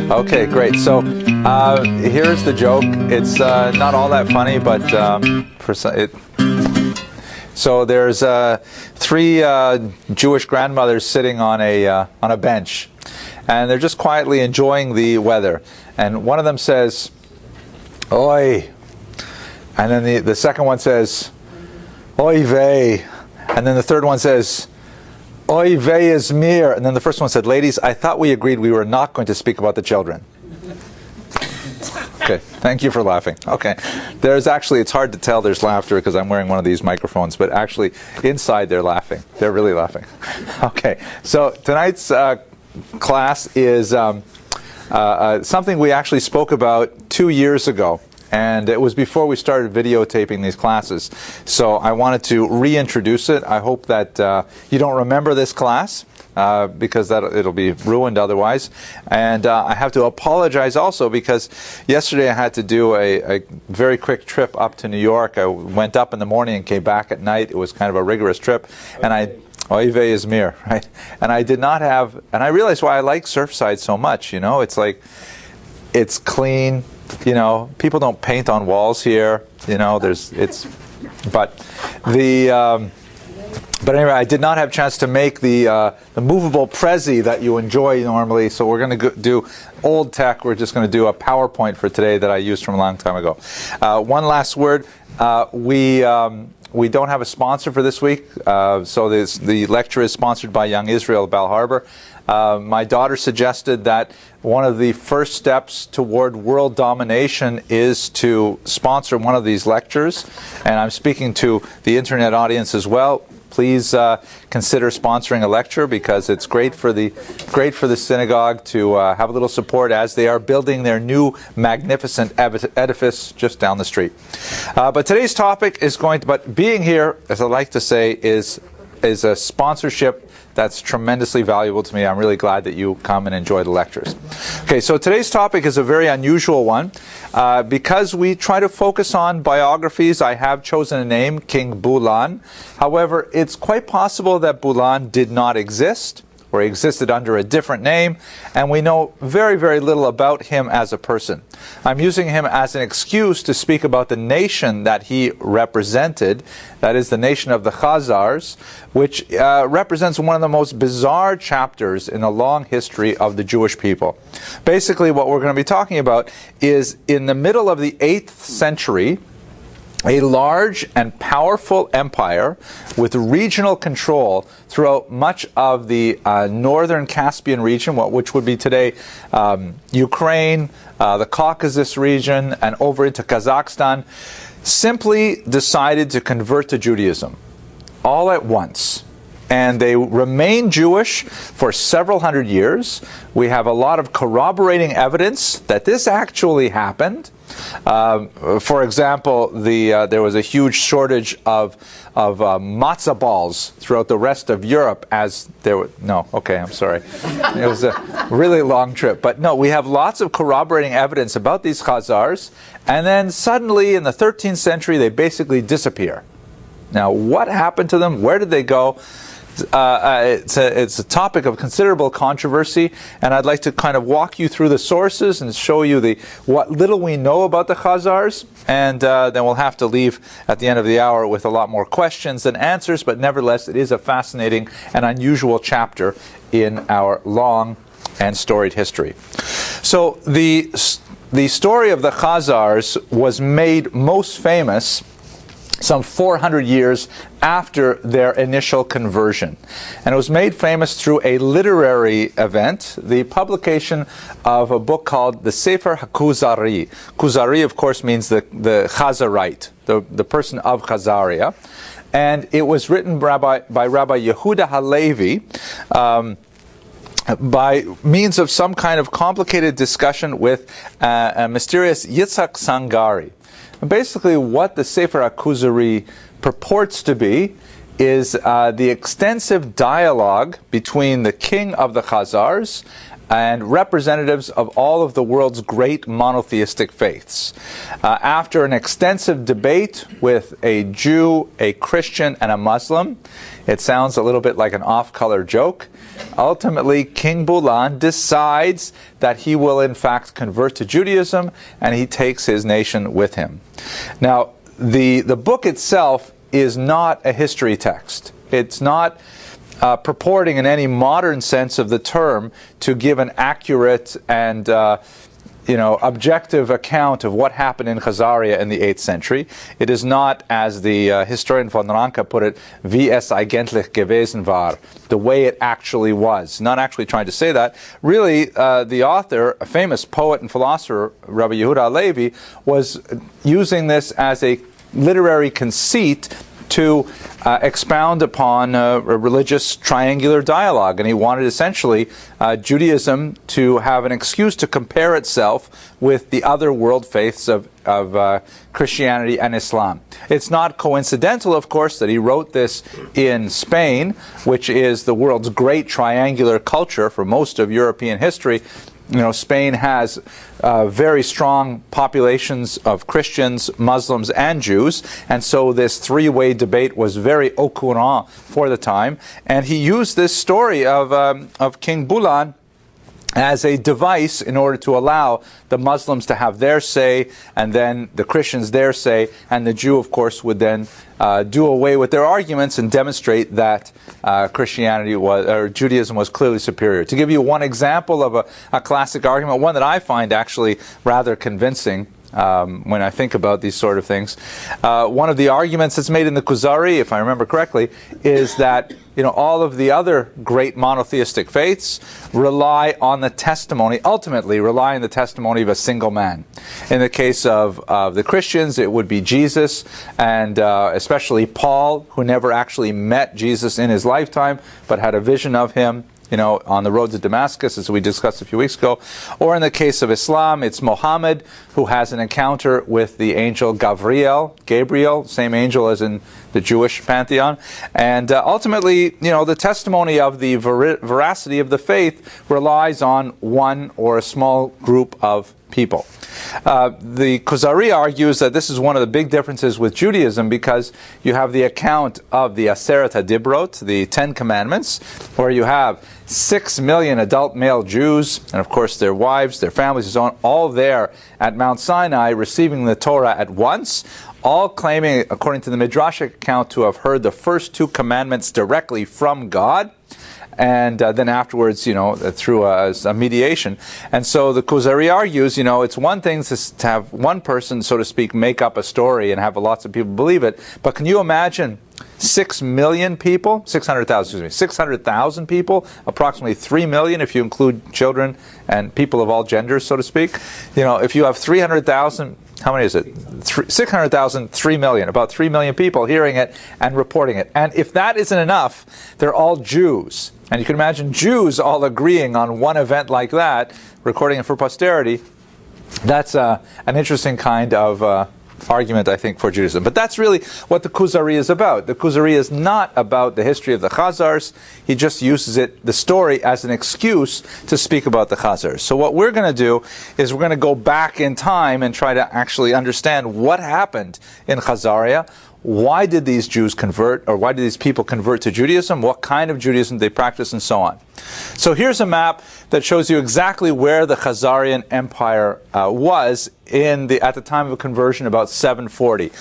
Okay, great. So here's the joke. It's not all that funny, but so there's three Jewish grandmothers sitting on a bench, and they're just quietly enjoying the weather. And one of them says, "Oi," and then the second one says, "Oy vey," and then the third one says, "Oy vey is mir," and then the first one said, "Ladies, I thought we agreed we were not going to speak about the children." Okay, thank you for laughing. Okay, it's hard to tell there's laughter because I'm wearing one of these microphones, but actually inside they're laughing. They're really laughing. Okay, so tonight's class is something we actually spoke about 2 years ago. And it was before we started videotaping these classes. So I wanted to reintroduce it. I hope that you don't remember this class, because it'll be ruined otherwise. And I have to apologize also because yesterday I had to do a very quick trip up to New York. I went up in the morning and came back at night. It was kind of a rigorous trip. And Oy vey is mir, right? And I did not have, and I realized why I like Surfside so much, you know? It's like, it's clean. You know, people don't paint on walls here. You know, but anyway, I did not have a chance to make the movable Prezi that you enjoy normally. So we're going to do old tech. We're just going to do a PowerPoint for today that I used from a long time ago. One last word. We don't have a sponsor for this week. So the lecture is sponsored by Young Israel of Bal Harbor. My daughter suggested that one of the first steps toward world domination is to sponsor one of these lectures, and I'm speaking to the internet audience as well. Please consider sponsoring a lecture because it's great for the synagogue to have a little support as they are building their new magnificent edifice just down the street. But today's topic is but being here, as I like to say, is a sponsorship that's tremendously valuable to me. I'm really glad that you come and enjoy the lectures. Okay, so today's topic is a very unusual one. Because we try to focus on biographies, I have chosen a name, King Bulan. However, it's quite possible that Bulan did not exist, or existed under a different name, and we know very, very little about him as a person. I'm using him as an excuse to speak about the nation that he represented, that is the nation of the Khazars, which represents one of the most bizarre chapters in the long history of the Jewish people. Basically, what we're going to be talking about is in the middle of the 8th century, a large and powerful empire with regional control throughout much of the northern Caspian region, which would be today Ukraine, the Caucasus region, and over into Kazakhstan, simply decided to convert to Judaism all at once. And they remained Jewish for several hundred years. We have a lot of corroborating evidence that this actually happened. For example, there was a huge shortage of matzah balls throughout the rest of Europe as there were... No, okay, I'm sorry. It was a really long trip. But no, we have lots of corroborating evidence about these Khazars. And then suddenly in the 13th century, they basically disappear. Now, what happened to them? Where did they go? It's a topic of considerable controversy, and I'd like to kind of walk you through the sources and show you what little we know about the Khazars, and then we'll have to leave at the end of the hour with a lot more questions than answers, but nevertheless it is a fascinating and unusual chapter in our long and storied history. So the story of the Khazars was made most famous some 400 years after their initial conversion. And it was made famous through a literary event, the publication of a book called the Sefer HaKuzari. Kuzari, of course, means the Khazarite, the person of Khazaria. And it was written by Rabbi Yehuda Halevi, by means of some kind of complicated discussion with a mysterious Yitzhak Sangari. Basically, what the Sefer HaKuzari purports to be is the extensive dialogue between the king of the Khazars and representatives of all of the world's great monotheistic faiths. After an extensive debate with a Jew, a Christian, and a Muslim, it sounds a little bit like an off-color joke. Ultimately, King Bulan decides that he will in fact convert to Judaism, and he takes his nation with him. Now, the book itself is not a history text. It's not purporting in any modern sense of the term to give an accurate and objective account of what happened in Khazaria in the 8th century. It is not, as the historian von Ranke put it, wie es eigentlich gewesen war, the way it actually was. Not actually trying to say that. Really, the author, a famous poet and philosopher, Rabbi Yehuda Halevi, was using this as a literary conceit to expound upon a religious triangular dialogue. And he wanted essentially Judaism to have an excuse to compare itself with the other world faiths of Christianity and Islam. It's not coincidental, of course, that he wrote this in Spain, which is the world's great triangular culture for most of European history. Spain has very strong populations of Christians, Muslims, and Jews, and so this three-way debate was very au courant for the time. And he used this story of King Bulan as a device in order to allow the Muslims to have their say, and then the Christians their say, and the Jew, of course, would then do away with their arguments and demonstrate that Judaism was clearly superior. To give you one example of a classic argument, one that I find actually rather convincing when I think about these sort of things, one of the arguments that's made in the Kuzari, if I remember correctly, is that all of the other great monotheistic faiths ultimately rely on the testimony of a single man. In the case of the Christians, it would be Jesus, and especially Paul, who never actually met Jesus in his lifetime, but had a vision of him on the road to Damascus, as we discussed a few weeks ago. Or in the case of Islam, it's Muhammad, who has an encounter with the angel Gabriel, same angel as in the Jewish pantheon. And ultimately, the testimony of the veracity of the faith relies on one or a small group of people. The Kuzari argues that this is one of the big differences with Judaism, because you have the account of the Aseret HaDibrot, the 10 Commandments, where you have 6 million adult male Jews, and of course their wives, their families, and so on, all there at Mount Sinai receiving the Torah at once, all claiming, according to the Midrashic account, to have heard the first 2 commandments directly from God, and then afterwards, through a mediation. And so the Kuzari argues, it's one thing to have one person, so to speak, make up a story and have lots of people believe it, but can you imagine 6 million people, 600,000 people, approximately 3 million if you include children and people of all genders, so to speak. If you have 300,000, how many is it? 600,000, 3 million, about 3 million people hearing it and reporting it. And if that isn't enough, they're all Jews. And you can imagine Jews all agreeing on one event like that, recording it for posterity. That's an interesting kind of argument, I think, for Judaism. But that's really what the Kuzari is about. The Kuzari is not about the history of the Khazars. He just uses the story, as an excuse to speak about the Khazars. So what we're going to do is we're going to go back in time and try to actually understand what happened in Khazaria. Why did these Jews convert, or why did these people convert to Judaism? What kind of Judaism they practice, and so on. So here's a map that shows you exactly where the Khazarian Empire was at the time of conversion, about 740.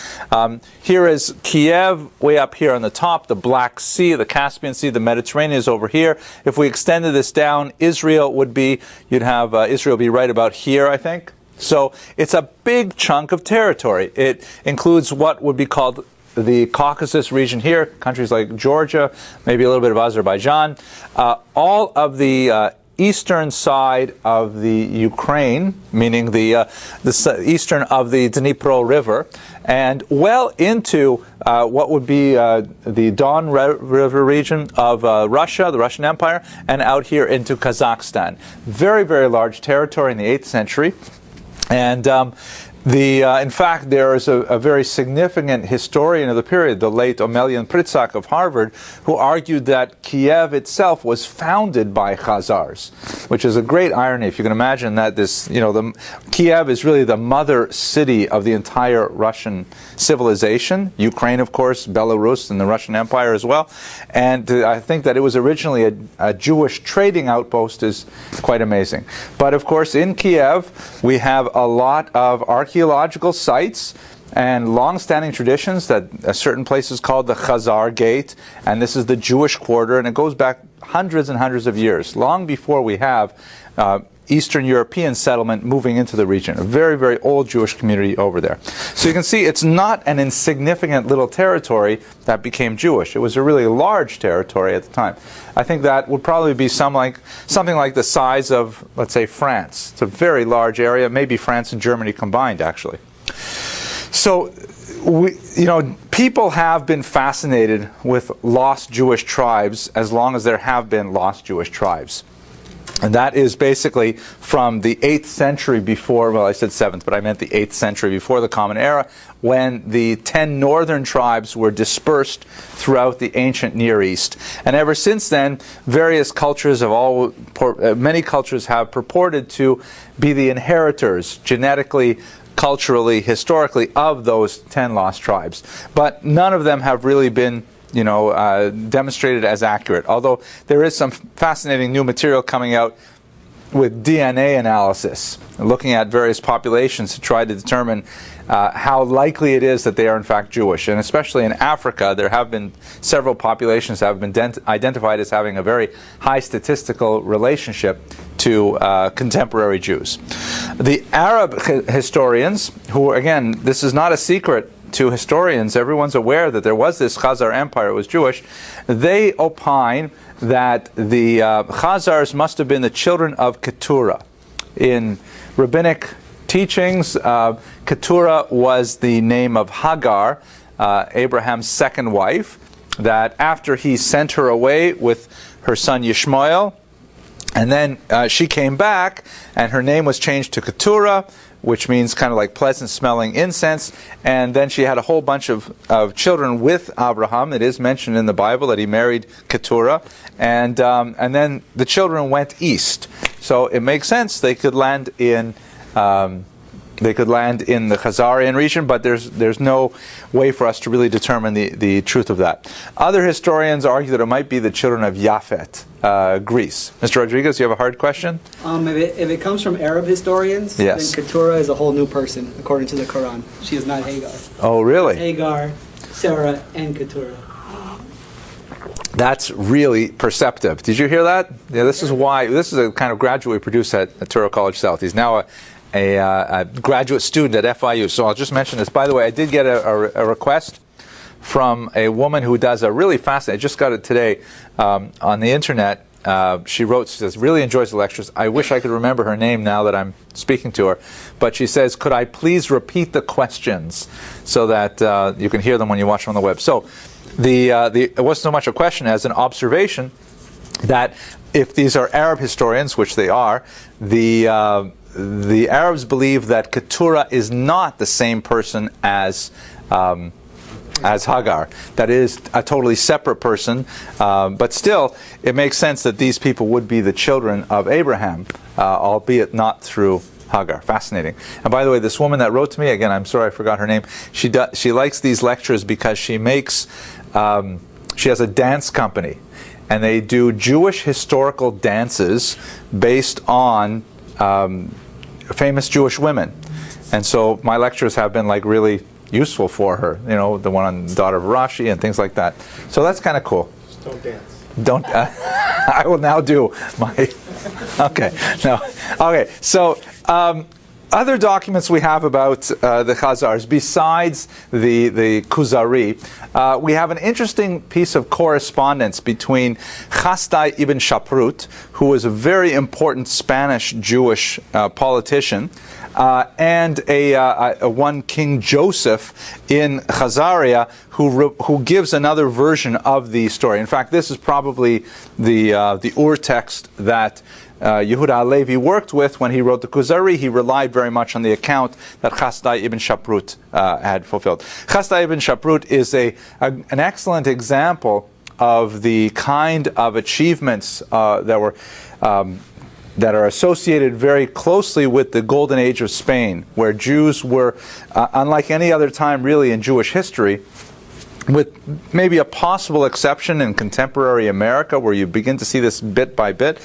Here is Kiev, way up here on the top, the Black Sea, the Caspian Sea, the Mediterranean is over here. If we extended this down, Israel would be, Israel be right about here, I think. So it's a big chunk of territory. It includes what would be called the Caucasus region here, countries like Georgia, maybe a little bit of Azerbaijan, all of the eastern side of the Ukraine, meaning the eastern of the Dnipro River, and well into what would be the Don River region of Russia, the Russian Empire, and out here into Kazakhstan. Very, very large territory in the 8th century. And In fact, there is a very significant historian of the period, the late Omelian Pritsak of Harvard, who argued that Kiev itself was founded by Khazars, which is a great irony. If you can imagine that Kiev is really the mother city of the entire Russian civilization, Ukraine, of course, Belarus, and the Russian Empire as well. And I think that it was originally a Jewish trading outpost is quite amazing. But of course, in Kiev, we have a lot of archaeological sites and long-standing traditions that certain places called the Khazar Gate, and this is the Jewish quarter, and it goes back hundreds and hundreds of years, long before we have Eastern European settlement moving into the region. A very, very old Jewish community over there. So you can see it's not an insignificant little territory that became Jewish. It was a really large territory at the time. I think that would probably be something like the size of, let's say, France. It's a very large area, maybe France and Germany combined, actually. So, people have been fascinated with lost Jewish tribes as long as there have been lost Jewish tribes. And that is basically from the 8th century before, well, I said 7th, but I meant the 8th century before the Common Era, when the 10 northern tribes were dispersed throughout the ancient Near East. And ever since then, various cultures many cultures have purported to be the inheritors, genetically, culturally, historically, of those 10 lost tribes. But none of them have really been demonstrated as accurate. Although there is some fascinating new material coming out with DNA analysis, looking at various populations to try to determine how likely it is that they are in fact Jewish. And especially in Africa, there have been several populations that have been identified as having a very high statistical relationship to contemporary Jews. The Arab historians, who, again, this is not a secret to historians, everyone's aware that there was this Khazar Empire, it was Jewish, they opine that the Khazars must have been the children of Keturah. In rabbinic teachings, Keturah was the name of Hagar, Abraham's second wife, that after he sent her away with her son Yishmael, and then she came back, and her name was changed to Keturah, which means kind of like pleasant-smelling incense. And then she had a whole bunch of children with Abraham. It is mentioned in the Bible that he married Keturah. And then the children went east. So it makes sense they could land in the Khazarian region, but there's no way for us to really determine the truth of that. Other historians argue that it might be the children of Japhet, Greece. Mr. Rodriguez, you have a hard question? If it comes from Arab historians, yes, then Keturah is a whole new person, according to the Quran. She is not Hagar. Oh, really? Hagar, Sarah, and Keturah. That's really perceptive. Did you hear that? Yeah, this is a kind of graduate we produce at Torah College South. He's now a graduate student at FIU. So I'll just mention this. By the way, I did get a request from a woman who does a really fascinating, I just got it today on the internet. She wrote, she says, really enjoys the lectures. I wish I could remember her name now that I'm speaking to her. But she says, could I please repeat the questions so that you can hear them when you watch them on the web. So it wasn't so much a question as an observation that if these are Arab historians, which they are, the Arabs believe that Keturah is not the same person as Hagar. That is a totally separate person, but still, it makes sense that these people would be the children of Abraham, albeit not through Hagar. Fascinating. And by the way, this woman that wrote to me, again, I'm sorry I forgot her name, she likes these lectures because she has a dance company, and they do Jewish historical dances based on famous Jewish women. And so my lectures have been like really useful for her, the one on the daughter of Rashi and things like that. So that's kind of cool. Just don't dance. Don't. I will now do my. Okay. No. Okay. So other documents we have about the Khazars besides the Kuzari, we have an interesting piece of correspondence between Chastai ibn Shaprut, who was a very important Spanish Jewish politician, and a one King Joseph in Khazaria who gives another version of the story. In fact, this is probably the Ur text that Yehuda HaLevi worked with when he wrote the Kuzari. He relied very much on the account that Chasdai ibn Shaprut had fulfilled. Chasdai ibn Shaprut is an excellent example of the kind of achievements that are associated very closely with the Golden Age of Spain, where Jews were, unlike any other time really in Jewish history, with maybe a possible exception in contemporary America, where you begin to see this bit by bit,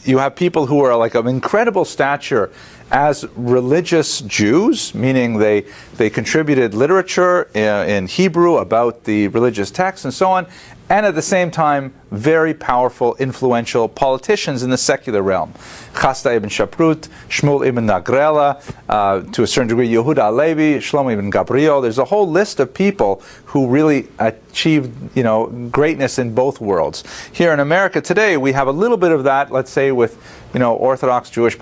you have people who are like of incredible stature as religious Jews, meaning they contributed literature in Hebrew about the religious texts and so on, and at the same time, very powerful, influential politicians in the secular realm. Chasdai ibn Shaprut, Shmuel ibn Nagrela, to a certain degree, Yehuda HaLevi, Shlomo ibn Gabriel. There's a whole list of people who really achieved, greatness in both worlds. Here in America today, we have a little bit of that, let's say, with, Orthodox Jewish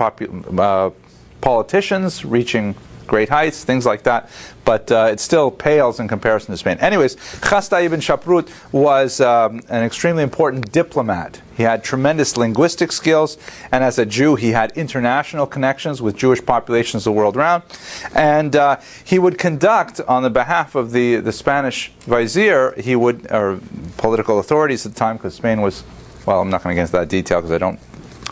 politicians reaching great heights, things like that, but it still pales in comparison to Spain. Anyways, Chasdai ibn Shaprut was an extremely important diplomat. He had tremendous linguistic skills, and as a Jew, he had international connections with Jewish populations the world around. And he would conduct, on the behalf of the Spanish vizier, or political authorities at the time, because Spain was, well, I'm not going to get into that detail because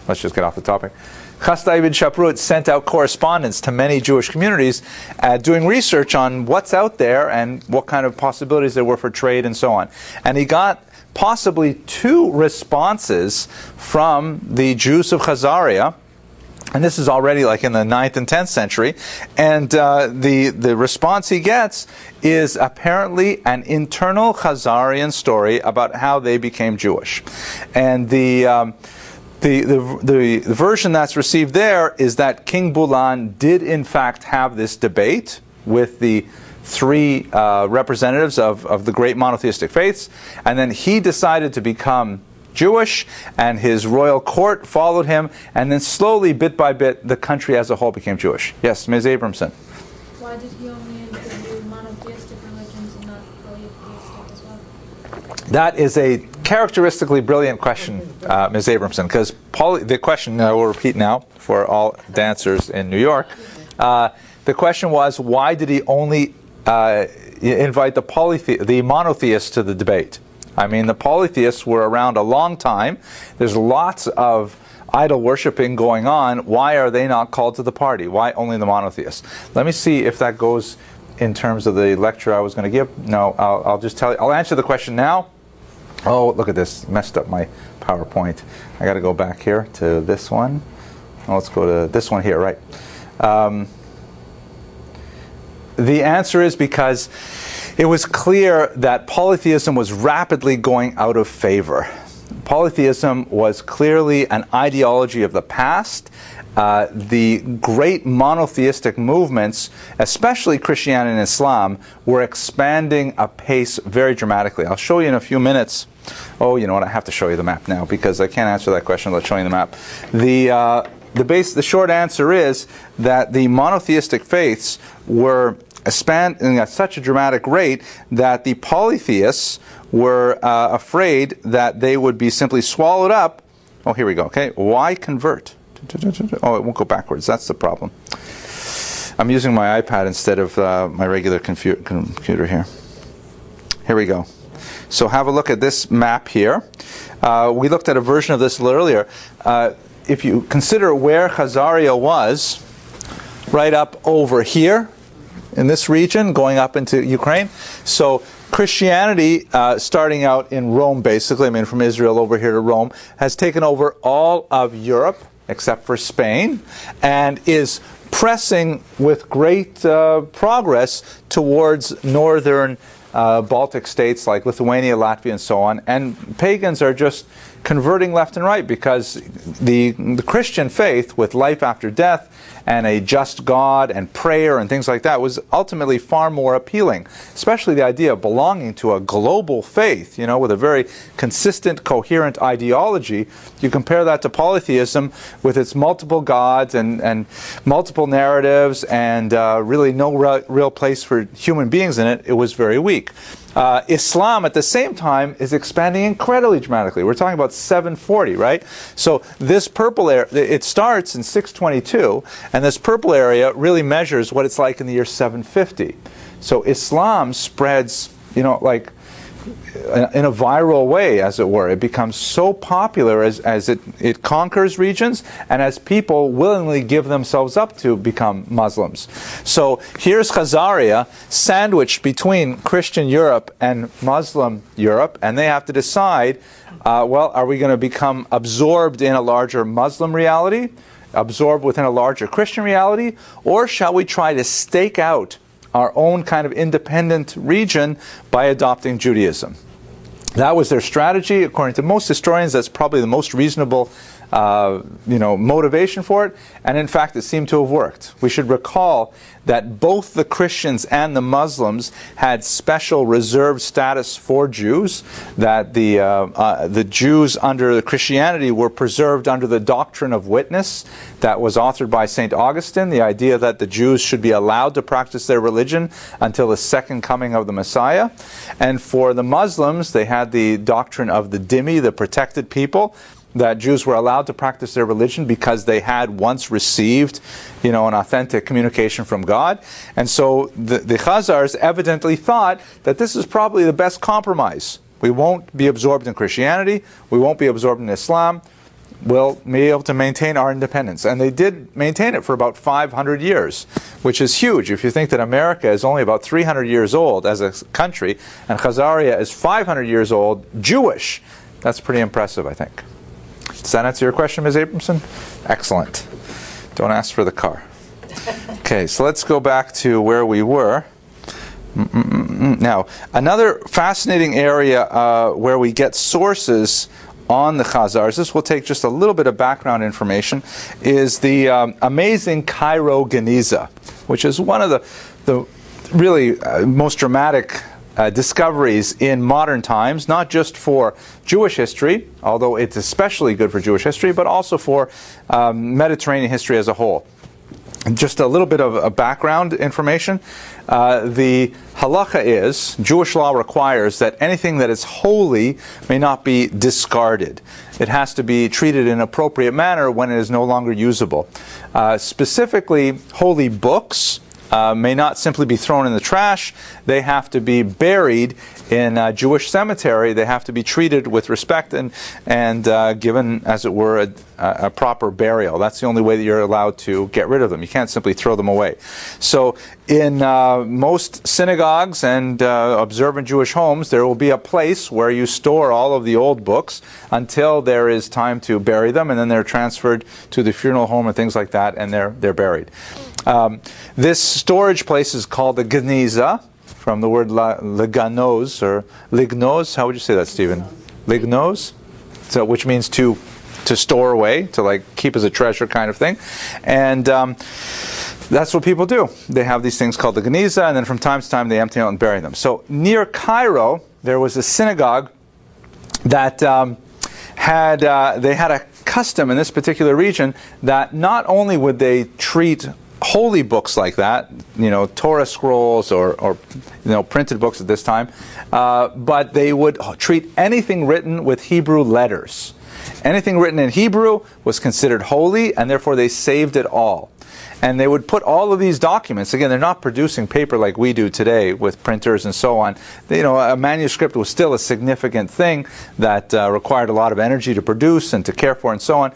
let's just get off the topic. Chasdai ibn Shaprut sent out correspondence to many Jewish communities doing research on what's out there and what kind of possibilities there were for trade and so on. And he got possibly 2 responses from the Jews of Khazaria, and this is already like in the 9th and 10th century, and the response he gets is apparently an internal Khazarian story about how they became Jewish. And the version that's received there is that King Bulan did in fact have this debate with the 3 representatives of the great monotheistic faiths, and then he decided to become Jewish, and his royal court followed him, and then slowly, bit by bit, the country as a whole became Jewish. Yes, Ms. Abramson. Why did he only interview monotheistic religions and not polytheistic as well? That is a characteristically brilliant question, Ms. Abramson, because the question I will repeat now for all dancers in New York. The question was, why did he only invite the monotheists to the debate? I mean, the polytheists were around a long time. There's lots of idol worshiping going on. Why are they not called to the party? Why only the monotheists? Let me see if that goes in terms of the lecture I was going to give. No, I'll just tell you. I'll answer the question now. Oh, look at this. Messed up my PowerPoint. I got to go back here to this one. Oh, let's go to this one here, right? The answer is because it was clear that polytheism was rapidly going out of favor. Polytheism was clearly an ideology of the past. The great monotheistic movements, especially Christianity and Islam, were expanding apace very dramatically. I'll show you in a few minutes. Oh, you know what? I have to show you the map now because I can't answer that question without showing the map. The short answer is that the monotheistic faiths were expanding at such a dramatic rate that the polytheists were afraid that they would be simply swallowed up. Oh, here we go. Okay, why convert? Oh, it won't go backwards. That's the problem. I'm using my iPad instead of my regular computer here. Here we go. So have a look at this map here. We looked at a version of this a little earlier. If you consider where Khazaria was, right up over here in this region, going up into Ukraine. So Christianity, starting out in Rome, basically, I mean from Israel over here to Rome, has taken over all of Europe, except for Spain, and is pressing with great progress towards northern Baltic states like Lithuania, Latvia, and so on. And pagans are just converting left and right, because the Christian faith with life after death and a just God and prayer and things like that was ultimately far more appealing, especially the idea of belonging to a global faith, with a very consistent, coherent ideology. You compare that to polytheism with its multiple gods and multiple narratives and really no real place for human beings in it. It was very weak. Islam at the same time is expanding incredibly dramatically. We're talking about 740, right? So this purple area, it starts in 622, and this purple area really measures what it's like in the year 750. So Islam spreads, like in a viral way, as it were. It becomes so popular as it conquers regions and as people willingly give themselves up to become Muslims. So here's Khazaria sandwiched between Christian Europe and Muslim Europe, and they have to decide, well, are we going to become absorbed in a larger Muslim reality, absorbed within a larger Christian reality, or shall we try to stake out our own kind of independent region by adopting Judaism? That was their strategy. According to most historians, that's probably the most reasonable motivation for it. And in fact, it seemed to have worked. We should recall that both the Christians and the Muslims had special reserved status for Jews, that the Jews under Christianity were preserved under the doctrine of witness that was authored by St. Augustine, the idea that the Jews should be allowed to practice their religion until the second coming of the Messiah. And for the Muslims, they had the doctrine of the dhimmi, the protected people, that Jews were allowed to practice their religion because they had once received, an authentic communication from God. And so the Khazars evidently thought that this is probably the best compromise. We won't be absorbed in Christianity. We won't be absorbed in Islam. We'll be able to maintain our independence. And they did maintain it for about 500 years, which is huge. If you think that America is only about 300 years old as a country, and Khazaria is 500 years old, Jewish, that's pretty impressive, I think. Does that answer your question, Ms. Abramson? Excellent. Don't ask for the car. Okay, so let's go back to where we were. Now, another fascinating area where we get sources on the Khazars, this will take just a little bit of background information, is the amazing Cairo Genizah, which is one of the really most dramatic discoveries in modern times, not just for Jewish history, although it's especially good for Jewish history, but also for Mediterranean history as a whole. Just a little bit of background information. The halacha is, Jewish law requires that anything that is holy may not be discarded. It has to be treated in an appropriate manner when it is no longer usable. Specifically, holy books may not simply be thrown in the trash. They have to be buried in a Jewish cemetery. They have to be treated with respect and given, as it were, a proper burial. That's the only way that you're allowed to get rid of them. You can't simply throw them away. So in most synagogues and observant Jewish homes, there will be a place where you store all of the old books until there is time to bury them, and then they're transferred to the funeral home and things like that, and they're buried. This storage place is called the Genizah, from the word lignos, or lignos. How would you say that, Stephen? Lignos? So, which means to store away, to like keep as a treasure kind of thing. And that's what people do. They have these things called the Genizah, and then from time to time they empty out and bury them. So near Cairo, there was a synagogue that had a custom in this particular region that not only would they treat holy books like that, Torah scrolls or printed books at this time, but they would treat anything written with Hebrew letters. Anything written in Hebrew was considered holy, and therefore they saved it all. And they would put all of these documents, again, they're not producing paper like we do today with printers and so on. A manuscript was still a significant thing that required a lot of energy to produce and to care for and so on.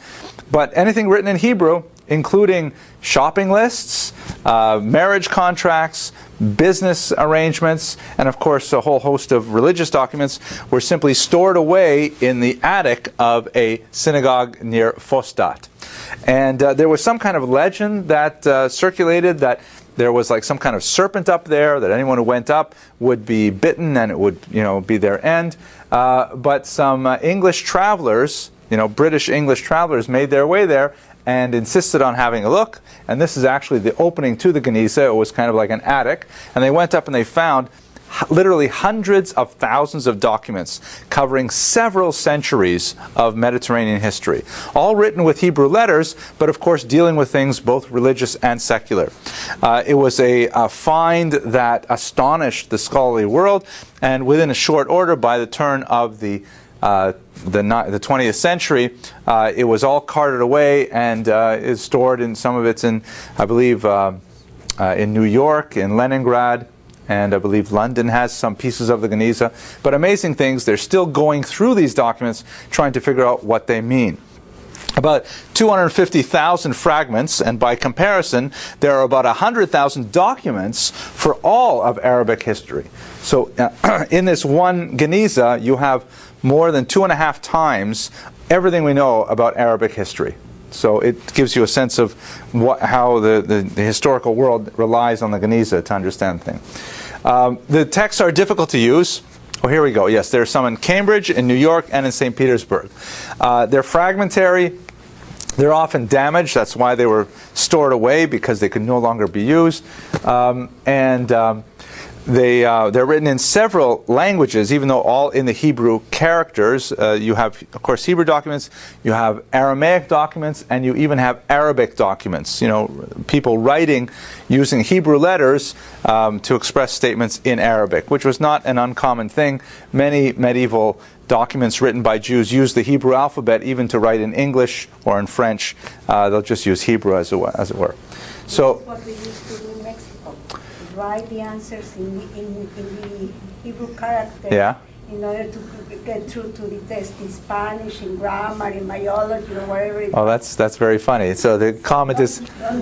But anything written in Hebrew, including shopping lists, marriage contracts, business arrangements, and of course a whole host of religious documents, were simply stored away in the attic of a synagogue near Fostat. And there was some kind of legend that circulated that there was like some kind of serpent up there, that anyone who went up would be bitten and it would, be their end. But some English travelers, British English travelers, made their way there and insisted on having a look. And this is actually the opening to the Genizah. It was kind of like an attic. And they went up and they found literally hundreds of thousands of documents covering several centuries of Mediterranean history, all written with Hebrew letters, but of course dealing with things both religious and secular. It was a find that astonished the scholarly world, and within a short order, by the turn of the 20th century, it was all carted away and is stored in, some of it's in, I believe, in New York, in Leningrad, and I believe London has some pieces of the Genizah. But amazing things, they're still going through these documents trying to figure out what they mean. About 250,000 fragments, and by comparison, there are about 100,000 documents for all of Arabic history. So in this one Genizah, you have more than 2.5 times everything we know about Arabic history. So it gives you a sense of how the historical world relies on the Genizah to understand things. The texts are difficult to use. Oh, here we go. Yes, there are some in Cambridge, in New York, and in St. Petersburg. They're fragmentary. They're often damaged. That's why they were stored away, because they could no longer be used. They're written in several languages, even though all in the Hebrew characters. You have, of course, Hebrew documents, you have Aramaic documents, and you even have Arabic documents. People writing using Hebrew letters to express statements in Arabic, which was not an uncommon thing. Many medieval documents written by Jews use the Hebrew alphabet even to write in English or in French. They'll just use Hebrew as it were. So, this is what we used to do in Mexico. Write the answers in the Hebrew character, yeah, in order to get through to the test in Spanish, in grammar, in biology, or whatever. Oh, that's very funny. So the comment is,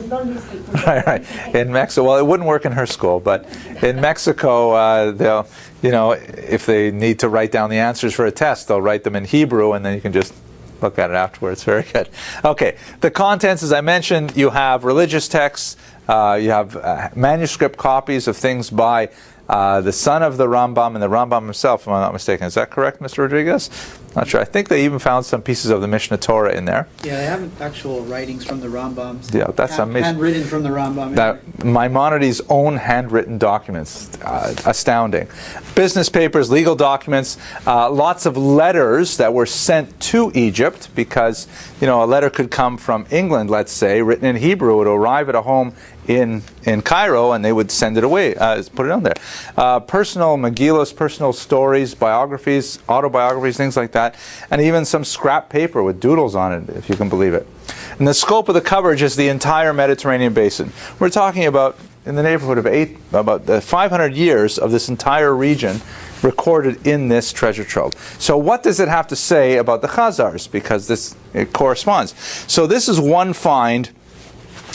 don't listen to right. In Mexico, well, it wouldn't work in her school, but in Mexico, they'll, if they need to write down the answers for a test, they'll write them in Hebrew, and then you can just look at it afterwards. Very good. Okay, the contents, as I mentioned, you have religious texts. You have manuscript copies of things by the son of the Rambam and the Rambam himself, if I'm not mistaken. Is that correct, Mr. Rodriguez? Not sure. I think they even found some pieces of the Mishnah Torah in there. Yeah, they have actual writings from the Rambam. Yeah, that's amazing. Handwritten from the Rambam. Maimonides' own handwritten documents. Astounding. Business papers, legal documents, lots of letters that were sent to Egypt, because, a letter could come from England, let's say, written in Hebrew. It would arrive at a home in Cairo, and they would send it away, put it on there. Personal Megillos, personal stories, biographies, autobiographies, things like that, and even some scrap paper with doodles on it, if you can believe it. And the scope of the coverage is the entire Mediterranean basin. We're talking about in the neighborhood of about 500 years of this entire region recorded in this treasure trove. So what does it have to say about the Khazars? Because it corresponds. So this is one find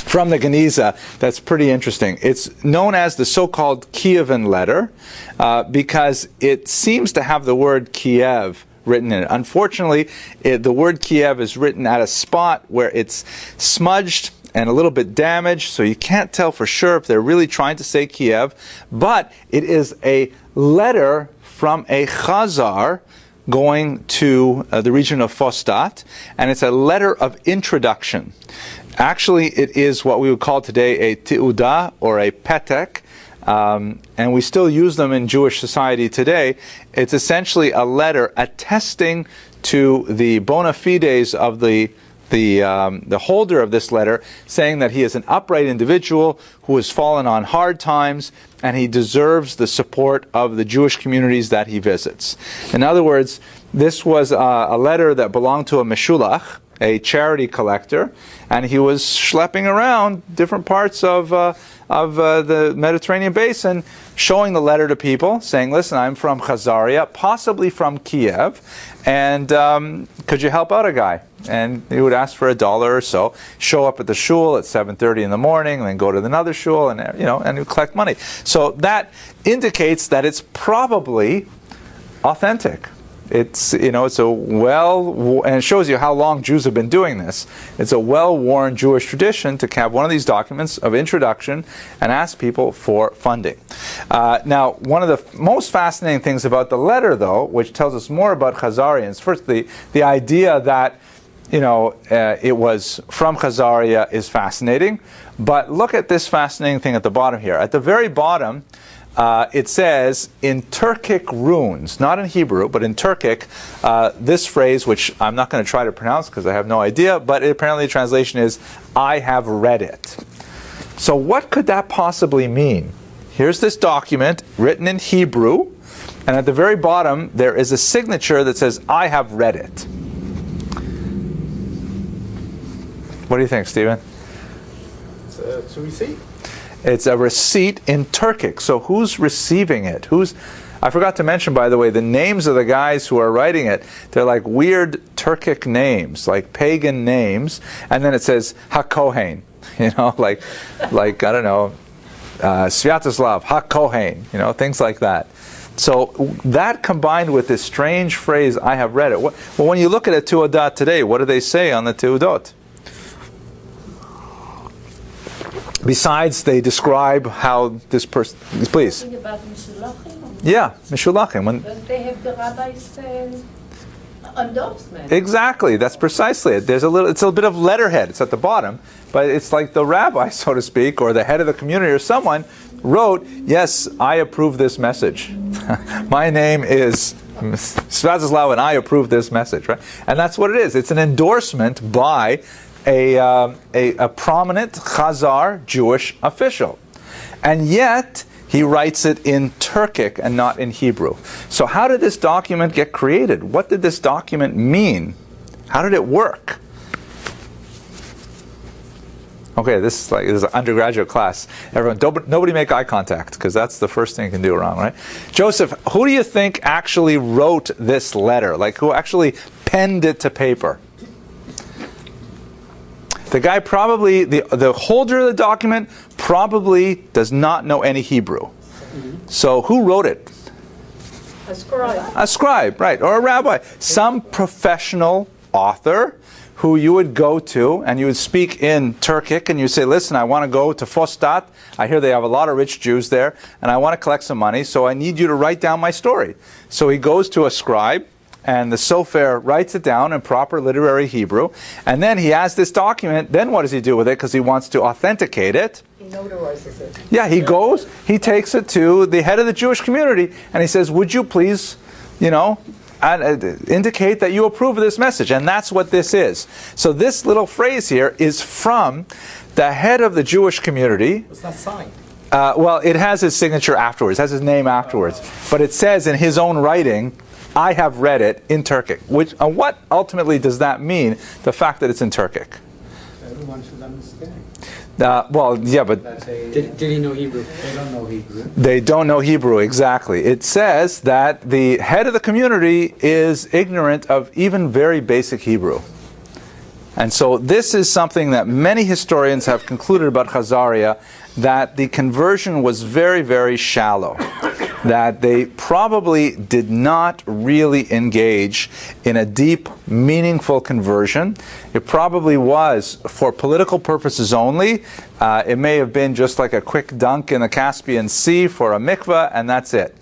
from the Genizah that's pretty interesting. It's known as the so-called Kievan letter because it seems to have the word Kiev written in it. Unfortunately, the word Kiev is written at a spot where it's smudged and a little bit damaged, so you can't tell for sure if they're really trying to say Kiev, but it is a letter from a Khazar going to the region of Fostat, and it's a letter of introduction. Actually, it is what we would call today a ti'udah, or a petek, and we still use them in Jewish society today. It's essentially a letter attesting to the bona fides of the holder of this letter, saying that he is an upright individual who has fallen on hard times, and he deserves the support of the Jewish communities that he visits. In other words, this was a letter that belonged to a meshulach, a charity collector, and he was schlepping around different parts of the Mediterranean basin, showing the letter to people, saying, listen, I'm from Khazaria, possibly from Kiev, and could you help out a guy? And he would ask for $1 or so, show up at the shul at 7:30 in the morning, and then go to another shul, and and he would collect money. So that indicates that it's probably authentic. It's, it's a and it shows you how long Jews have been doing this. It's a well-worn Jewish tradition to have one of these documents of introduction and ask people for funding. Now, one of the most fascinating things about the letter, though, which tells us more about Khazarians, first the idea that it was from Khazaria is fascinating, but look at this fascinating thing at the bottom here. At the very bottom, it says in Turkic runes, not in Hebrew, but in Turkic, this phrase, which I'm not going to try to pronounce because I have no idea, but apparently the translation is, I have read it. So what could that possibly mean? Here's this document written in Hebrew, and at the very bottom there is a signature that says, I have read it. What do you think, Stephen? It's a receipt. It's a receipt in Turkic. So who's receiving it? I forgot to mention, by the way, the names of the guys who are writing it. They're like weird Turkic names, like pagan names. And then it says HaKohen, like I don't know, Sviatoslav, HaKohen, things like that. So that combined with this strange phrase, I have read it. Well, when you look at a Tu'adat today, what do they say on the Tu'adot? Besides, they describe how this person... Please. Something about Mishulachim? Yeah, Mishulachim. Don't they have the rabbi's endorsement? Exactly, that's precisely it. It's a bit of letterhead. It's at the bottom, but it's like the rabbi, so to speak, or the head of the community, or someone wrote, yes, I approve this message. My name is Sviatoslav, and I approve this message. Right? And that's what it is. It's an endorsement by a prominent Khazar Jewish official. And yet, he writes it in Turkic and not in Hebrew. So how did this document get created? What did this document mean? How did it work? Okay, this is an undergraduate class. Everyone, nobody make eye contact, because that's the first thing you can do wrong, right? Joseph, who do you think actually wrote this letter? Like, who actually penned it to paper? The guy probably, the holder of the document probably does not know any Hebrew. So who wrote it? A scribe. A scribe, right, or a rabbi. Some professional author who you would go to and you would speak in Turkic and you say, listen, I want to go to Fostat. I hear they have a lot of rich Jews there and I want to collect some money, so I need you to write down my story. So he goes to a scribe, and the sofer writes it down in proper literary Hebrew, and then he has this document. Then what does he do with it? Because he wants to authenticate it. He notarizes it. Yeah, he goes, he takes it to the head of the Jewish community, and he says, would you please, indicate that you approve of this message? And that's what this is. So this little phrase here is from the head of the Jewish community. It's not signed. Well, it has his signature afterwards, has his name afterwards. But it says in his own writing, I have read it in Turkic. Which, what ultimately does that mean, the fact that it's in Turkic? Everyone should understand. Well, yeah, but Did he know Hebrew? They don't know Hebrew. they don't know Hebrew, exactly. It says that the head of the community is ignorant of even very basic Hebrew. And so this is something that many historians have concluded about Khazaria, that the conversion was very, very shallow. That they probably did not really engage in a deep, meaningful conversion. It probably was for political purposes only. It may have been just like a quick dunk in the Caspian Sea for a mikveh, and that's it.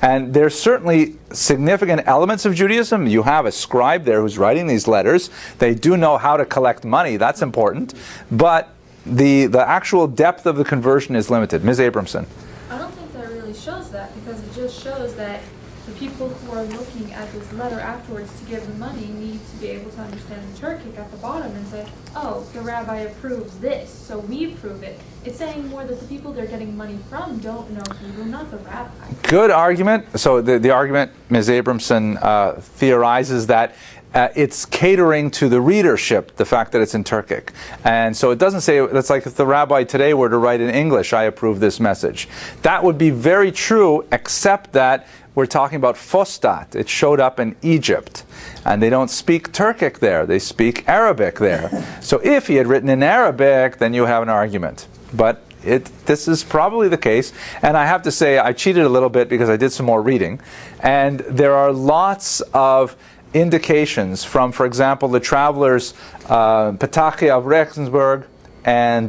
And there's certainly significant elements of Judaism. You have a scribe there who's writing these letters. They do know how to collect money. That's important. But the actual depth of the conversion is limited. Ms. Abramson. I don't think that really shows that, because it just shows that the people who are looking at this letter afterwards to give the money need to be able to understand the Turkic at the bottom and say, oh, the rabbi approves this, so we approve it. It's saying more that the people they're getting money from don't know Hebrew, not the rabbi. Good argument. So the argument, Ms. Abramson theorizes that it's catering to the readership, the fact that it's in Turkic. And so it doesn't say, that's like if the rabbi today were to write in English, I approve this message. That would be very true, except that we're talking about Fostat. It showed up in Egypt. And they don't speak Turkic there, they speak Arabic there. So if he had written in Arabic, then you have an argument. But this is probably the case. And I have to say, I cheated a little bit because I did some more reading. And there are lots of indications from, for example, the travelers Petachia of Regensburg and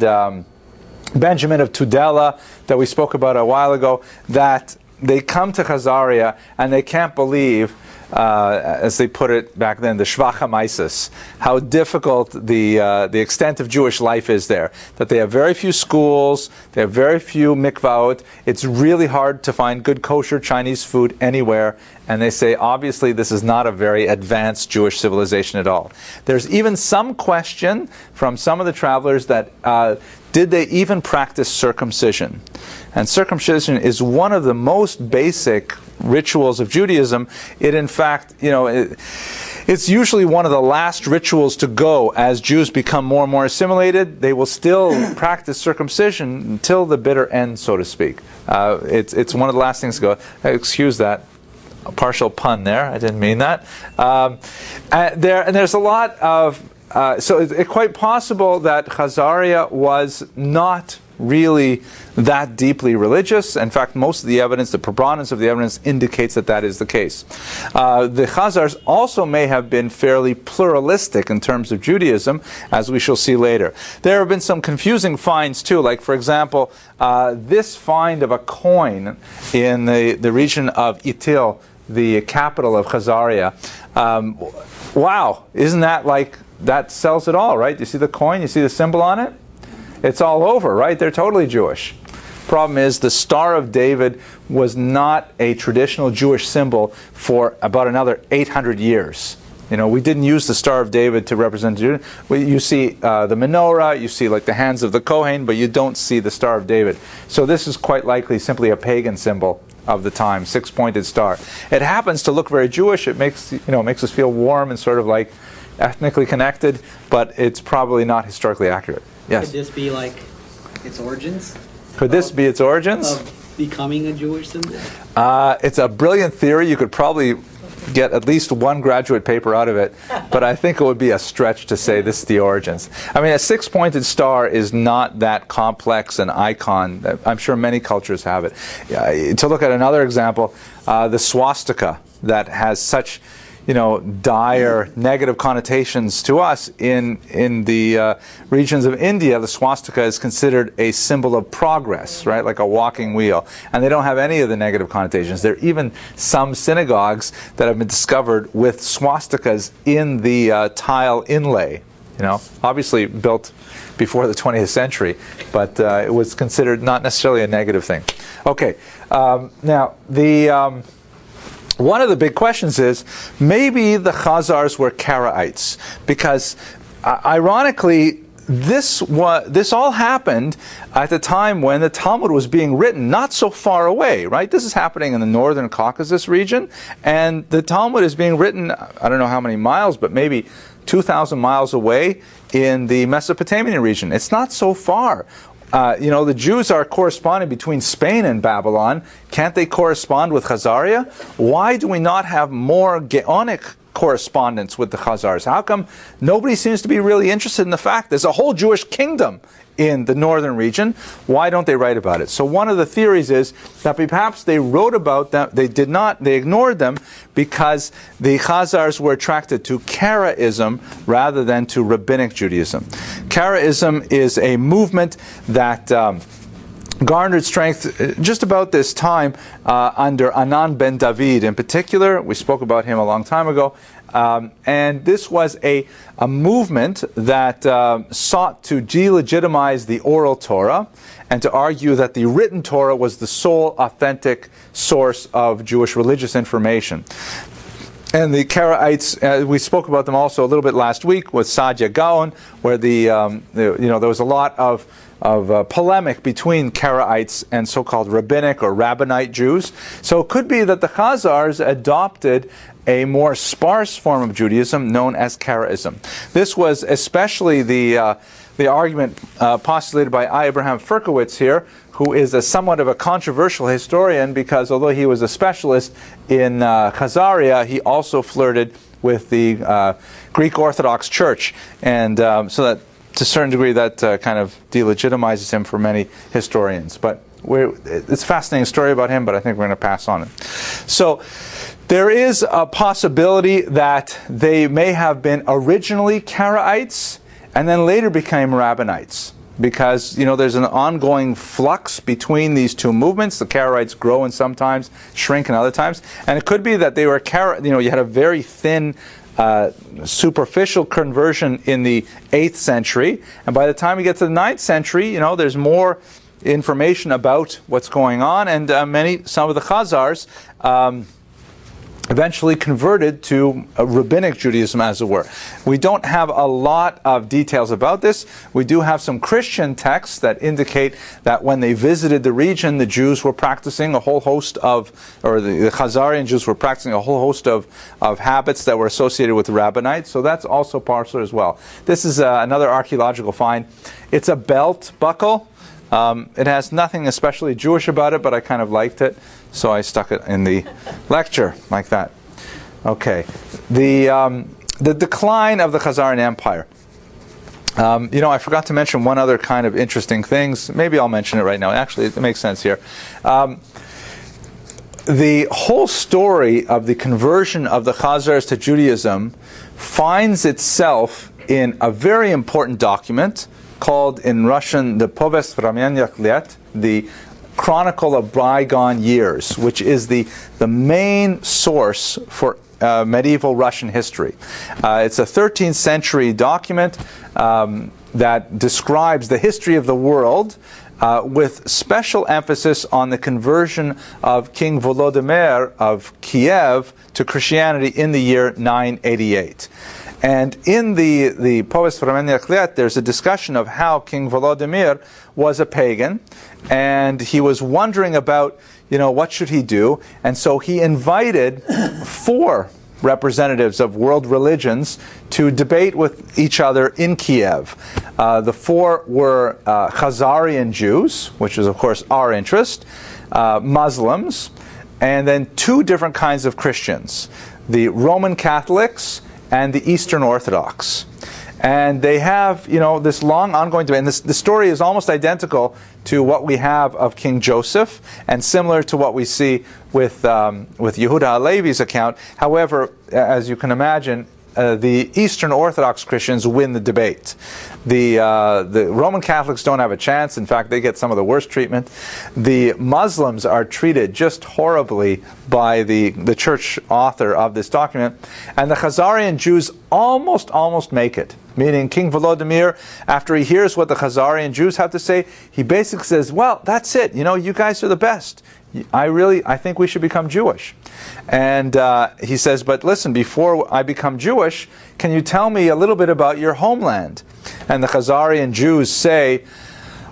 Benjamin of Tudela that we spoke about a while ago, that they come to Khazaria and they can't believe, as they put it back then, the Shvachamaisis, how difficult the extent of Jewish life is there. That they have very few schools, they have very few mikvaot. It's really hard to find good kosher Chinese food anywhere. And they say, obviously, this is not a very advanced Jewish civilization at all. There's even some question from some of the travelers that did they even practice circumcision? And circumcision is one of the most basic rituals of Judaism. It, in fact, it's usually one of the last rituals to go as Jews become more and more assimilated. They will still practice circumcision until the bitter end, so to speak. It's one of the last things to go. Excuse that. A partial pun there. I didn't mean that. There's a lot of... so it's quite possible that Khazaria was not really that deeply religious. In fact, most of the evidence, the preponderance of the evidence, indicates that that is the case. The Khazars also may have been fairly pluralistic in terms of Judaism, as we shall see later. There have been some confusing finds too, like for example, this find of a coin in the region of Itil, the capital of Khazaria. Wow, isn't that like, that sells it all, right? You see the coin, you see the symbol on it? It's all over, right? They're totally Jewish. Problem is, the Star of David was not a traditional Jewish symbol for about another 800 years. We didn't use the Star of David to represent Judah. You see the menorah, you see like the hands of the Kohen, but you don't see the Star of David. So this is quite likely simply a pagan symbol of the time, six-pointed star. It happens to look very Jewish. It makes us feel warm and sort of like ethnically connected, but it's probably not historically accurate. Yes? Could this be like its origins? Could this be its origins? Of becoming a Jewish symbol? It's a brilliant theory. You could probably get at least one graduate paper out of it, but I think it would be a stretch to say this is the origins. I mean, a six-pointed star is not that complex an icon. I'm sure many cultures have it. To look at another example, the swastika that has such dire negative connotations to us in the regions of India. The swastika is considered a symbol of progress, right, like a walking wheel, and they don't have any of the negative connotations. There are even some synagogues that have been discovered with swastikas in the tile inlay. Obviously built before the 20th century, but it was considered not necessarily a negative thing. Okay, now the one of the big questions is, maybe the Khazars were Karaites, because ironically, this all happened at the time when the Talmud was being written, not so far away, right? This is happening in the northern Caucasus region, and the Talmud is being written, I don't know how many miles, but maybe 2,000 miles away in the Mesopotamian region. It's not so far. The Jews are corresponding between Spain and Babylon. Can't they correspond with Khazaria? Why do we not have more Geonic correspondence with the Khazars? How come nobody seems to be really interested in the fact there's a whole Jewish kingdom in the northern region? Why don't they write about it? So one of the theories is that perhaps they wrote about them, they ignored them because the Khazars were attracted to Karaism rather than to Rabbinic Judaism. Karaism is a movement that garnered strength just about this time under Anan ben David in particular. We spoke about him a long time ago. And this was a movement that sought to delegitimize the oral Torah and to argue that the written Torah was the sole authentic source of Jewish religious information. And the Karaites, we spoke about them also a little bit last week with Sadia Gaon, where there was a lot of polemic between Karaites and so-called rabbinic or rabbinite Jews. So it could be that the Khazars adopted a more sparse form of Judaism known as Karaism. This was especially the argument postulated by Abraham Ferkowitz here, who is somewhat of a controversial historian because although he was a specialist in Khazaria, he also flirted with the Greek Orthodox Church. And so that to a certain degree, that kind of delegitimizes him for many historians. But it's a fascinating story about him, but I think we're going to pass on it. So there is a possibility that they may have been originally Karaites and then later became Rabbinites, because there's an ongoing flux between these two movements. The Karaites grow and sometimes shrink in other times, and it could be that they were you had a very thin superficial conversion in the 8th century, and by the time we get to the 9th century, there's more information about what's going on, and some of the Khazars eventually converted to rabbinic Judaism, as it were. We don't have a lot of details about this. We do have some Christian texts that indicate that when they visited the region, the Jews were practicing a whole host of, or the Khazarian Jews were practicing a whole host of habits that were associated with the rabbinites. So that's also partial as well. This is another archaeological find. It's a belt buckle. It has nothing especially Jewish about it, but I kind of liked it, so I stuck it in the lecture like that. Okay, the decline of the Khazarian Empire. I forgot to mention one other kind of interesting things. Maybe I'll mention it right now. Actually, it makes sense here. The whole story of the conversion of the Khazars to Judaism finds itself in a very important document called in Russian the Povest Vremeniach Let, the Chronicle of Bygone Years, which is the main source for medieval Russian history. It's a 13th century document that describes the history of the world with special emphasis on the conversion of King Volodymyr of Kiev to Christianity in the year 988. And in the Povest Vremeniach Let, there's a discussion of how King Volodymyr was a pagan, and he was wondering about, what should he do? And so he invited 4 representatives of world religions to debate with each other in Kiev. The 4 were Khazarian Jews, which is, of course, our interest, Muslims, and then 2 different kinds of Christians, the Roman Catholics and the Eastern Orthodox. And they have, this long ongoing debate. And the story is almost identical to what we have of King Joseph, and similar to what we see with Yehuda Halevi's account. However, as you can imagine, the Eastern Orthodox Christians win the debate. The Roman Catholics don't have a chance. In fact, they get some of the worst treatment. The Muslims are treated just horribly by the church author of this document. And the Khazarian Jews almost make it. Meaning King Volodymyr, after he hears what the Khazarian Jews have to say, he basically says, well, that's it. You guys are the best. I think we should become Jewish. And he says, but listen, before I become Jewish, can you tell me a little bit about your homeland? And the Khazarian Jews say,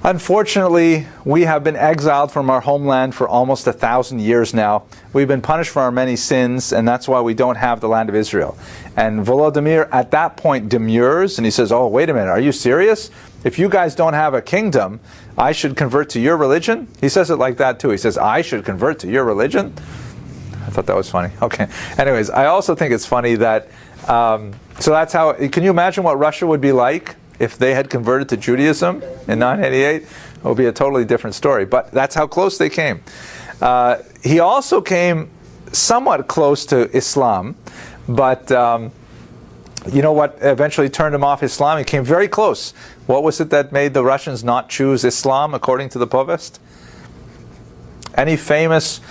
unfortunately, we have been exiled from our homeland for almost 1,000 years now. We've been punished for our many sins, and that's why we don't have the land of Israel. And Volodymyr at that point demurs, and he says, oh, wait a minute, are you serious? If you guys don't have a kingdom, I should convert to your religion? He says it like that too. He says, I should convert to your religion? I thought that was funny. Okay. Anyways, I also think it's funny that, so that's how, can you imagine what Russia would be like if they had converted to Judaism in 988? It would be a totally different story. But that's how close they came. He also came somewhat close to Islam, but you know what eventually turned him off Islam? He came very close. What was it that made the Russians not choose Islam, according to the Povest? Any famous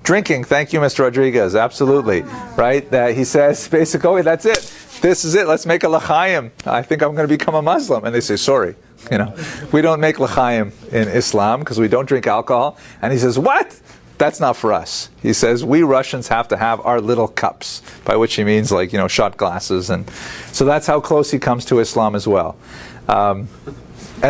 drinking? Thank you, Mr. Rodriguez. Absolutely. Right? He says, basically, oh, that's it. This is it. Let's make a l'chaim. I think I'm going to become a Muslim. And they say, sorry. We don't make l'chaim in Islam because we don't drink alcohol. And he says, what? That's not for us. He says, we Russians have to have our little cups, by which he means like, shot glasses. And so that's how close he comes to Islam as well. And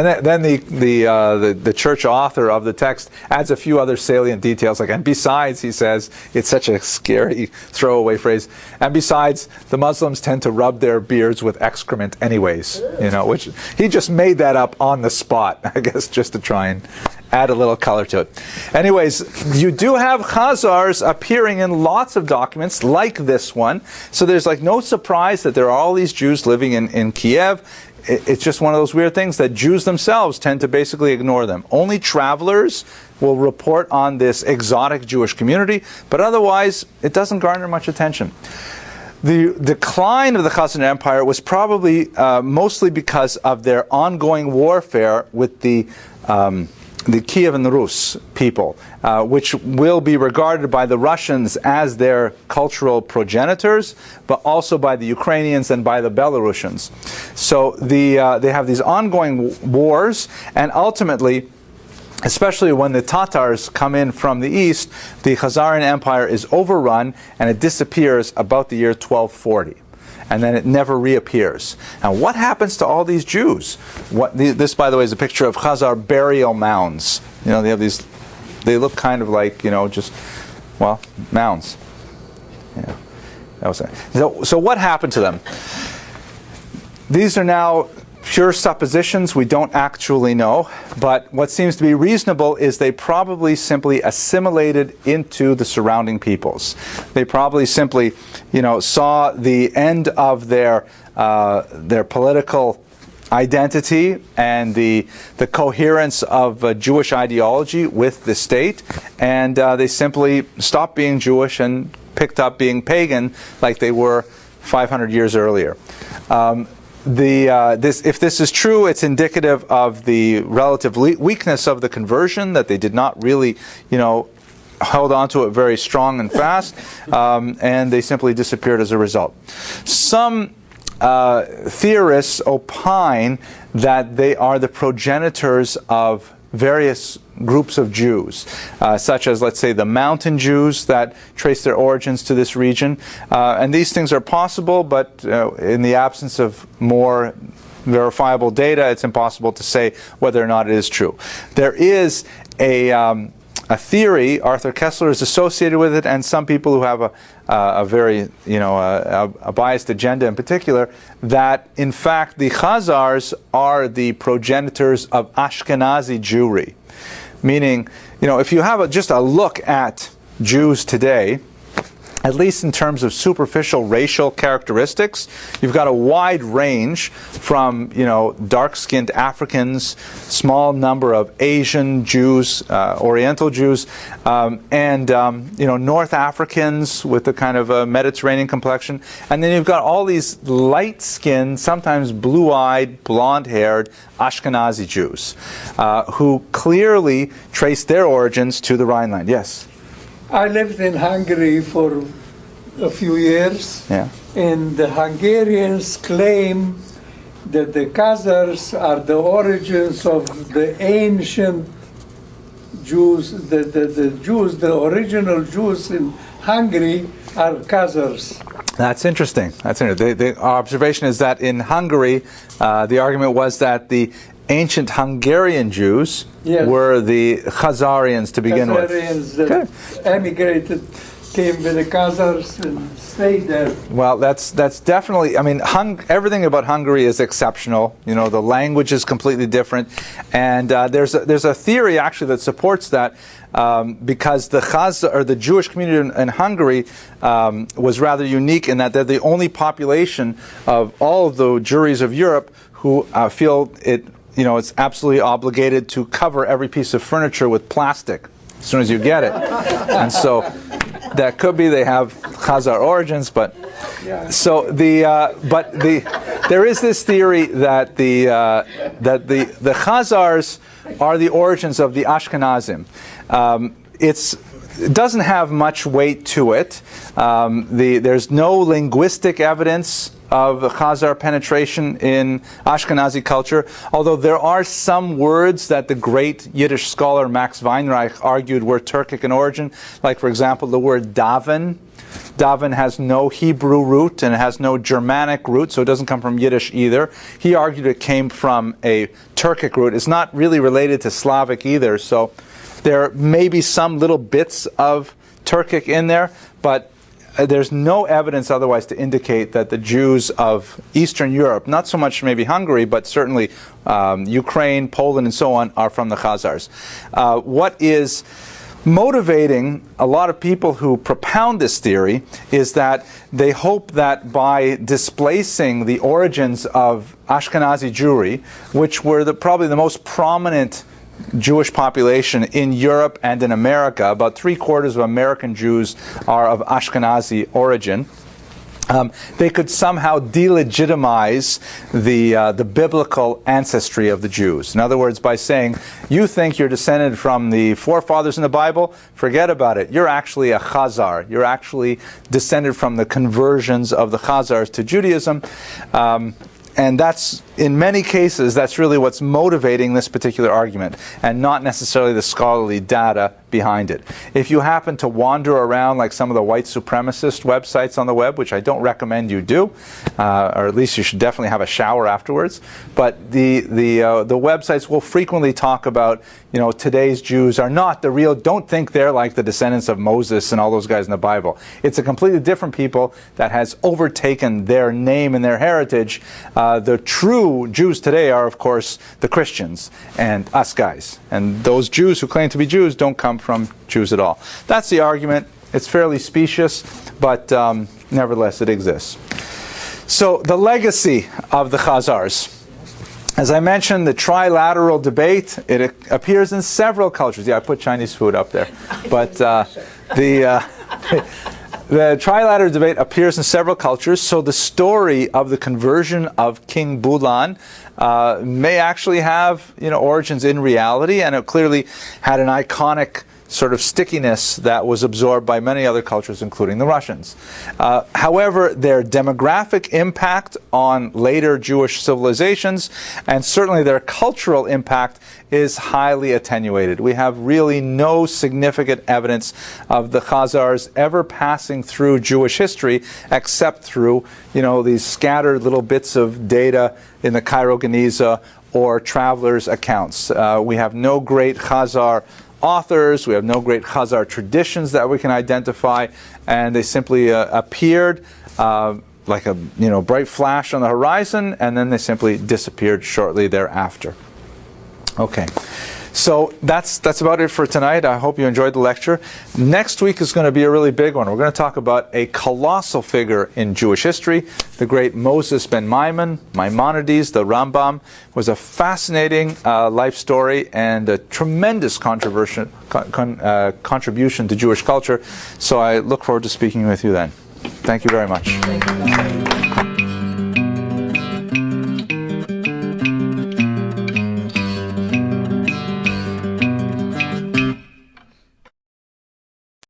then the church author of the text adds a few other salient details, and besides, he says, it's such a scary throwaway phrase, and besides, the Muslims tend to rub their beards with excrement anyways, which he just made that up on the spot, I guess, just to try and add a little color to it. Anyways, you do have Khazars appearing in lots of documents like this one, so there's like no surprise that there are all these Jews living in Kiev. it's just one of those weird things that Jews themselves tend to basically ignore them. Only travelers will report on this exotic Jewish community, but otherwise it doesn't garner much attention. The decline of the Khazar Empire was probably mostly because of their ongoing warfare with the Kiev and the Rus people, which will be regarded by the Russians as their cultural progenitors, but also by the Ukrainians and by the Belarusians. So they have these ongoing wars, and ultimately, especially when the Tatars come in from the east, the Khazarian Empire is overrun and it disappears about the year 1240. And then it never reappears. Now, what happens to all these Jews? This, by the way, is a picture of Khazar burial mounds. You know, they have these, they look kind of like, you know, just, well, mounds. Yeah, that was it. So what happened to them? These are now pure suppositions. We don't actually know, but what seems to be reasonable is they probably simply assimilated into the surrounding peoples. They probably simply, you know, saw the end of their political identity and the coherence of Jewish ideology with the state, and they simply stopped being Jewish and picked up being pagan like they were 500 years earlier. If this is true, it's indicative of the relative weakness of the conversion, that they did not really, you know, held on to it very strong and fast, and they simply disappeared as a result. Some theorists opine that they are the progenitors of various groups of Jews, such as, let's say, the mountain Jews that trace their origins to this region. And these things are possible, but in the absence of more verifiable data, it's impossible to say whether or not it is true. There is a theory, Arthur Kessler is associated with it, and some people who have a very, you know, a biased agenda in particular, that in fact the Khazars are the progenitors of Ashkenazi Jewry. Meaning, you know, if you have just a look at Jews today, at least in terms of superficial racial characteristics, you've got a wide range from, you know, dark-skinned Africans, small number of Asian Jews, Oriental Jews, and you know, North Africans with a kind of a Mediterranean complexion, and then you've got all these light-skinned, sometimes blue-eyed, blonde-haired Ashkenazi Jews, who clearly trace their origins to the Rhineland. Yes. I lived in Hungary for a few years, Yeah. and the Hungarians claim that the Khazars are the origins of the ancient Jews, the Jews, the original Jews in Hungary are Khazars. That's interesting. That's interesting. Our observation is that in Hungary, the argument was that the ancient Hungarian Jews were the Khazarians to begin with. Khazarians that emigrated, came with the Khazars and stayed there. Well, that's definitely, I mean, everything about Hungary is exceptional. You know, the language is completely different. And there's a theory actually that supports that, because the Khazar, or the Jewish community in Hungary was rather unique in that they're the only population of all of the Jewries of Europe who feel it, you know, it's absolutely obligated to cover every piece of furniture with plastic as soon as you get it. And so that could be they have Khazar origins, but so there is this theory that the Khazars are the origins of the Ashkenazim. It doesn't have much weight to it. There's no linguistic evidence of Khazar penetration in Ashkenazi culture, although there are some words that the great Yiddish scholar Max Weinreich argued were Turkic in origin, like, for example, the word daven. Daven has no Hebrew root and it has no Germanic root, so it doesn't come from Yiddish either. He argued it came from a Turkic root. It's not really related to Slavic either, so there may be some little bits of Turkic in there, but there's no evidence otherwise to indicate that the Jews of Eastern Europe, not so much maybe Hungary, but certainly Ukraine, Poland, and so on, are from the Khazars. What is motivating a lot of people who propound this theory is that they hope that by displacing the origins of Ashkenazi Jewry, which were probably the most prominent Jewish population in Europe and in America, about 3/4 of American Jews are of Ashkenazi origin, they could somehow delegitimize the biblical ancestry of the Jews. In other words, by saying, you think you're descended from the forefathers in the Bible, forget about it. You're actually a Khazar. You're actually descended from the conversions of the Khazars to Judaism. And that's, in many cases, that's really what's motivating this particular argument, and not necessarily the scholarly data behind it. If you happen to wander around like some of the white supremacist websites on the web, which I don't recommend you do, or at least you should definitely have a shower afterwards, but the websites will frequently talk about, you know, today's Jews are not the real, don't think they're like the descendants of Moses and all those guys in the Bible. It's a completely different people that has overtaken their name and their heritage. The true Jews today are, of course, the Christians and us guys. And those Jews who claim to be Jews don't come from Jews at all. That's the argument. It's fairly specious, but nevertheless it exists. So the legacy of the Khazars. As I mentioned, the trilateral debate, it appears in several cultures. Yeah, I put Chinese food up there. But the trilateral debate appears in several cultures, so the story of the conversion of King Bulan may actually have, you know, origins in reality, and it clearly had an iconic sort of stickiness that was absorbed by many other cultures, including the Russians. However, their demographic impact on later Jewish civilizations, and certainly their cultural impact, is highly attenuated. We have really no significant evidence of the Khazars ever passing through Jewish history, except through, you know, these scattered little bits of data in the Cairo Genizah or travelers' accounts. We have no great Khazar authors, we have no great Khazar traditions that we can identify, and they simply appeared like a, you know, bright flash on the horizon, and then they simply disappeared shortly thereafter. Okay, so that's about it for tonight. I hope you enjoyed the lecture. Next week is going to be a really big one. We're going to talk about a colossal figure in Jewish history, the great Moses ben Maimonides. The Rambam was a fascinating life story and a tremendous contribution to Jewish culture. So I look forward to speaking with you then. Thank you very much.